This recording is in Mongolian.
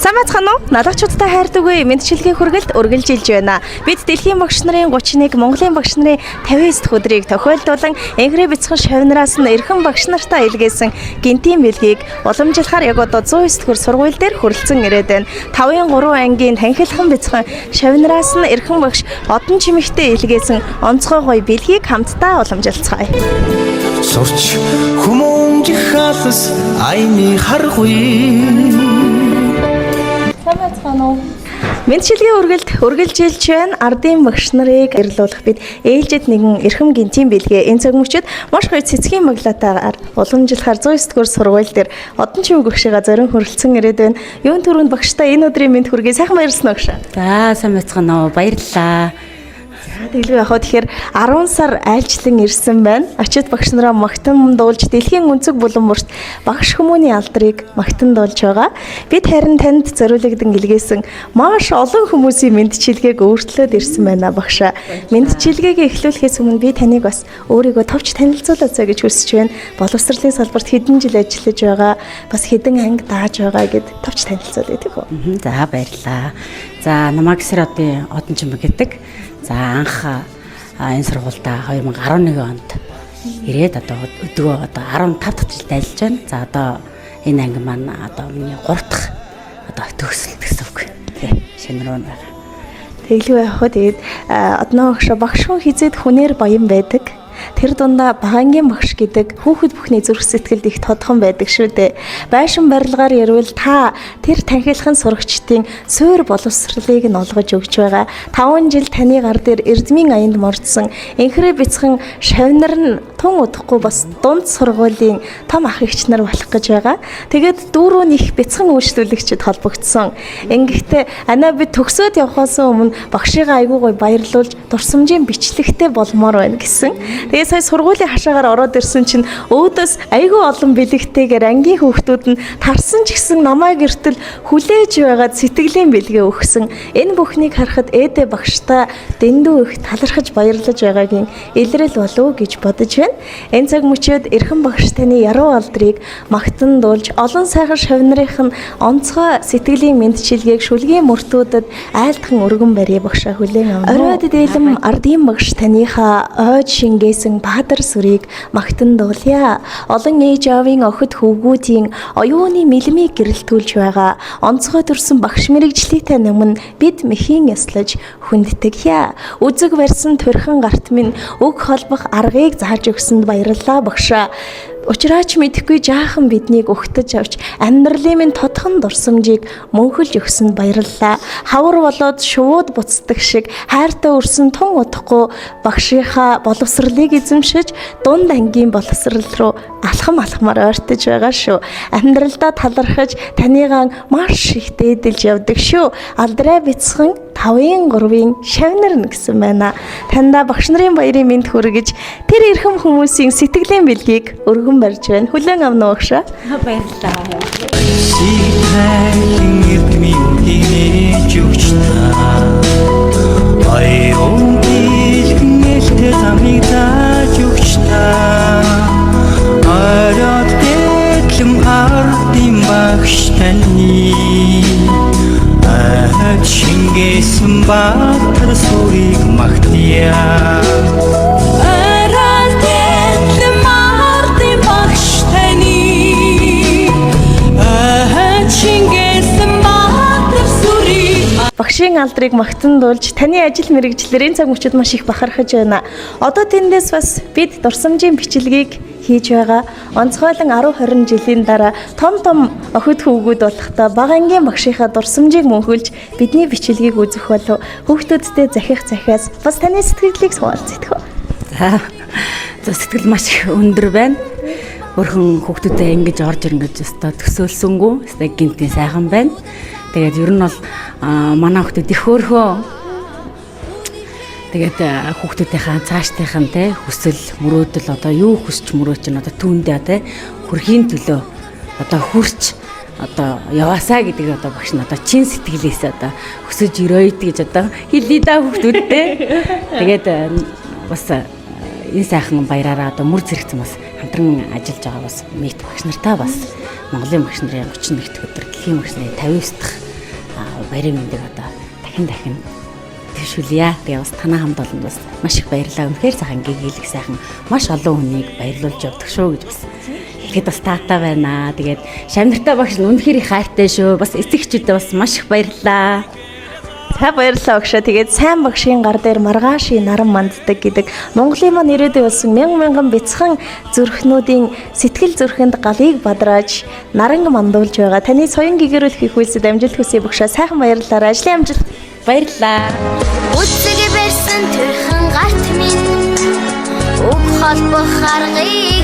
Сайн байцгаана уу? Налагчуудтай хайрдаггүй мэдчилгээ хүргэлт үргэлжилж байна. Бид дэлхийн багш нарын 31, Монголын багш нарын 59 дахь өдрийг тохиолдуулан энхрээ бяцхан шавнараас нь эрхэм багш нартаа илгээсэн гинтийн бэлгийг уламжлахаар яг одоо 109 дахь сургууль дээр хүрэлцэн ирээд байна. 5-ын 3 ангийн танхилхан бяцхан шавнараас нь эрхэм багш одон чимэгтэй илгээсэн онцгой гоё бэлгийг хамтдаа уламжилцгаая. Сурч хүмүүнж халас айны харгүй. Мэдчилгээ үргэлжилж байна. Ардын багш нарыг ирэлүүлэх бид ээлжид нэгэн эрхэм гинтийн бэлгээ энэ цаг мөчид маш гоё цэцгийн маглаатаар уламжлахаар 109 дугаар сургууль дээр одон чимэг багшигаа зорин хүрэлцэн ирээд байна. Юун түрүүнд багштай энэ өдрийн мэнд хүргэе. Сайхан баярлсан уу багш? За сайн байцгаана уу. Баярлалаа. Тэглгүй яхаа тэгэхээр 10 сар айлчлан ирсэн байна. Очид багш нараа магтан дуулж дэлхийн өнцөг булан бүрт багш хүмүүний алдрыг магтан дуулж байгаа. Бид харин танд зориулагдсан илгээсэн маш олон хүмүүсийн мэдчилгээг өөртлөөд ирсэн байна багшаа. Мэдчилгээг эхлүүлэхээс өмнө би таныг бас өөрийгөө товч танилцуулаасаа гэж хүсэж байна. Боловсролын салбарт хэдэн жил ажиллаж байгаа, бас хэдэн анги дааж байгаа гэд товч танилцуулъя тийм үү? За баярлалаа. За намайг Сэродын одон чимэг гэдэг. За анх энэ сургуультай 2011 онд ирээд одоо өдгөө одоо 15 дахь жилд ажиллаж байна. За одоо энэ анги маань одоо миний 3 дахь одоо төгсөлт гэсэн үг. Тий, шинэ рүү байгаа. Тэглгүй яхаа тэгээд одноо багш хүн хизээд хүнээр баян байдаг. Тэр дундаа багангийн багш гэдэг хүүхэд бүхний зүрх сэтгэлд их тодхон байдаг шүү дээ. Байшин барилгаар ярил та тэр танхилхан сурагчдын суур боловсролыг нь олгож өгч байгаа. 5 жил таны гар дээр эрдмийн аянд мордсон энхрээ бяцхан шавнар нь тун удахгүй бас дунд сургуулийн том ах эгч нар болох гэж байгаа. Тэгээд дүүрүүн их бяцхан үйлчлүүлэгчид холбогдсон. Ингэхдээ анаа би төгсөөд явхаас өмнө багшигаа айгүй гоё баярлуулж дурсамжийн бичлэгтэй болмоор байна гэсэн. Тэгээ сая сургуулийн хашаагаар ороод ирсэн чинь өөдөөс айгүй олон бэлэгтэйгээр ангийн хүүхдүүд нь тарсан ч гэсэн намайг гэртэл хүлээж байгаа сэтгэлийн бэлгээ өгсөн. Энэ бүхнийг харахад ээдэ багштай дэндүү их талархаж баярлаж байгаагийн илрэл болов гэж бодож байна. Энэ цаг мөчид эрхэм багш таны яруу алдрыг магтан дуулж олон сайхан шавнарынх нь онцгой сэтгэлийн мэдчилгээг шүлгийн мөртүүдэд айлтхан өргөн барья багшаа хүлээн авна. Оройд дээлэм ардын багш таныхаа ойд шингээсэн баатар сүрийг магтан дуулъя. Олон ээж аавын охид хөвгүүдийн оюуны мэлмийг гэрэлтүүлж байгаа онцгой төрсэн багш мэрэгжлийтэй өмнө бид мэхийн яслаж хүндтгэе. Үзэг барьсан турхан гарт минь өг холбох аргыг зааж өгсөнд баярлалаа багшаа. Учраач мэдэхгүй жаахан биднийг өгтөж авч амьдралын минь тодхон дурсамжийг мөнхөлж өгсөнд баярлалаа. Хавар болоод шувууд буцдаг шиг хайртай өрсөн тун удахгүй багшийнхаа боловсролыг эзэмшиж дунд ангийн боловсрол руу алхамаар ойртож байгаа шүү. Амьдралдаа талархаж таныгаа маш их дээдэлж явдаг шүү. Алдраа бяцхан 5-ын 3-ын шавнарна гэсэн байна. Тандаа багш нарын баярын мэнд хүргэж тэр эрхэм хүмүүсийн сэтгэлийн бэлгийг өргөн барьж байна. Хүлээн авна уу багшаа? Баярлалаа. Ситэн эрдмийн үнийг өгч та. Аюун дэлгэн элтэй замыг зааж өгч та. Ороод дэглэм ардын багш таны. Шингээсэн баатар сүрийг магтъя. Ороод дэглэм ардын багш таны. Шингээсэн баатар сүрийг. Багшийн алдрыг магтан дуулж таны ажил мэргэжлэр энэ цаг мөчид маш их бахархаж байна. Одоо тэндээс бас бид дурсамжийн бичлэгийг хийж байгаа. Онцгойлон 10-20 жилийн дараа том охид хөвгүүд болохдоо бага ангийн багшийнхаа дурсамжийг мөнхөлж бидний бичлэгийг үзэх болов. Хүүхдүүдтэй захих захиас бас таны сэтгэлийг суулцах. За сэтгэл маш их өндөр байна. Өрхөн хүүхдүүдээ ингэж орж ирнэ өстой төсөөлсөнгүү. Өстой гинтийн сайхан байна. Тэгээд ер нь бол манай хүүхдүүд их өөрхөө тэгээд хүүхдүүдийнхаа цаашдынхан те хүсэл мөрөөдөл одоо юу хүсч мөрөөч нь одоо түүндээ те хүрхийн төлөө одоо хүрч одоо яваасаа гэдэг одоо багш нь одоо чин сэтгэлээс одоо өсөж өрөөд гэж одоо хэлээ да хүүхдүүдтэй. Тэгээд бас энэ сайхан баяраараа одоо мөр зэрэгцэн бас хамтран ажиллаж байгаа бас мэд багш нартай бас Монголын багш нарын 31 дахь өдөр дэлхийн багш нарын 59 дахь баярын мэндийг одоо дахин төвшүүлье. Тэгээ бас танаа хамт олонд бас маш их баярлалаа. Үнэхээр сайхан гэгээлэг сайхан маш олон хүнийг баярлуулж явдаг шүү гэж бас хэлэхэд бас таатай байна. Тэгээд Шамнартай багш нь үнэхээр их хайртай шүү. Бас эцэгчүүдэд бас маш их баярлалаа. Та баярлалаа өгшөө. Тэгээд сайн багшийн гар дээр маргааши наран манддаг гэдэг Монголын маань ирээдүй болсон мянган бяцхан зүрхнүүдийн сэтгэл зүрхэнд галыг бадрааж наранг мандуулж байгаа. Таны соён гэгэрүүлэх их үйлсэд амжилт хүсье багшаа. Сайхан баярлалаа. Ажлын амжилт. Баярлалаа. Үцэг барьсан төрхөн гарт минь уг холбох аргыг